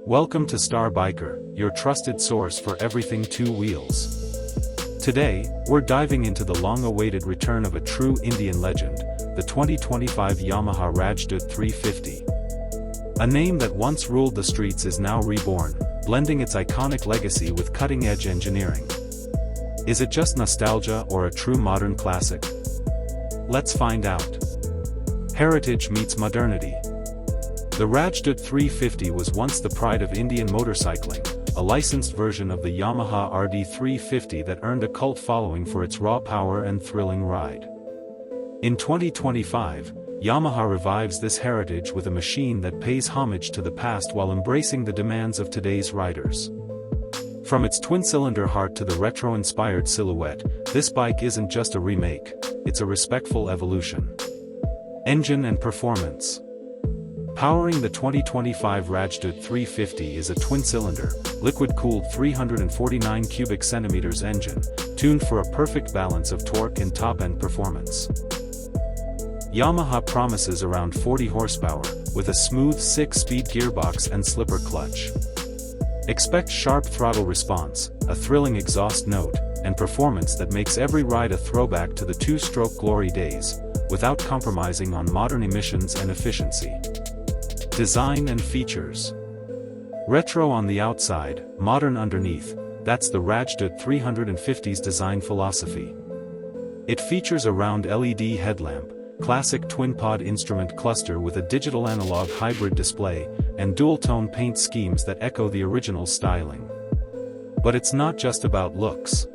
Welcome to Star Biker, your trusted source for everything two wheels. Today, we're diving into the long-awaited return of a true Indian legend, the 2025 Yamaha Rajdoot 350. A name that once ruled the streets is now reborn, blending its iconic legacy with cutting-edge engineering. Is it just nostalgia or a true modern classic? Let's find out. Heritage meets modernity. The Rajdoot 350 was once the pride of Indian motorcycling, a licensed version of the Yamaha RD 350 that earned a cult following for its raw power and thrilling ride. In 2025, Yamaha revives this heritage with a machine that pays homage to the past while embracing the demands of today's riders. From its twin-cylinder heart to the retro-inspired silhouette, this bike isn't just a remake, it's a respectful evolution. Engine and performance. Powering the 2025 Rajdoot 350 is a twin-cylinder, liquid-cooled 349 cubic centimeters engine, tuned for a perfect balance of torque and top-end performance. Yamaha promises around 40 horsepower, with a smooth 6-speed gearbox and slipper clutch. Expect sharp throttle response, a thrilling exhaust note, and performance that makes every ride a throwback to the two-stroke glory days, without compromising on modern emissions and efficiency. Design and features. Retro on the outside, modern underneath, that's the Rajdoot 350's design philosophy. It features a round LED headlamp, classic twin-pod instrument cluster with a digital-analog hybrid display, and dual-tone paint schemes that echo the original styling. But it's not just about looks.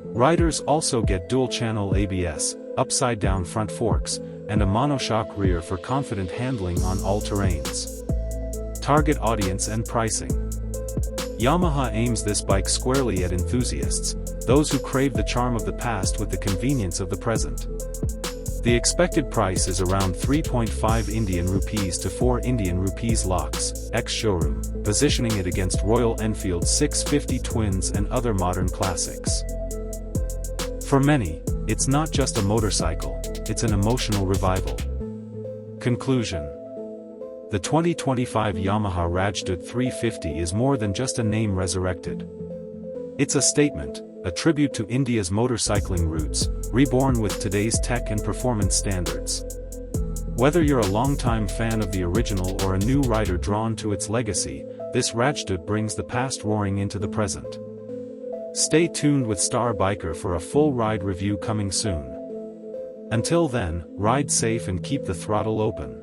Riders also get dual-channel ABS, upside-down front forks, and a monoshock rear for confident handling on all terrains. Target audience and pricing. Yamaha aims this bike squarely at enthusiasts, those who crave the charm of the past with the convenience of the present. The expected price is around 3.5 Indian rupees to 4 Indian rupees lakhs, ex-showroom, positioning it against Royal Enfield's 650 Twins and other modern classics. For many, it's not just a motorcycle, it's an emotional revival. Conclusion. The 2025 Yamaha Rajdoot 350 is more than just a name resurrected. It's a statement, a tribute to India's motorcycling roots, reborn with today's tech and performance standards. Whether you're a longtime fan of the original or a new rider drawn to its legacy, this Rajdoot brings the past roaring into the present. Stay tuned with Star Biker for a full ride review coming soon. Until then, ride safe and keep the throttle open.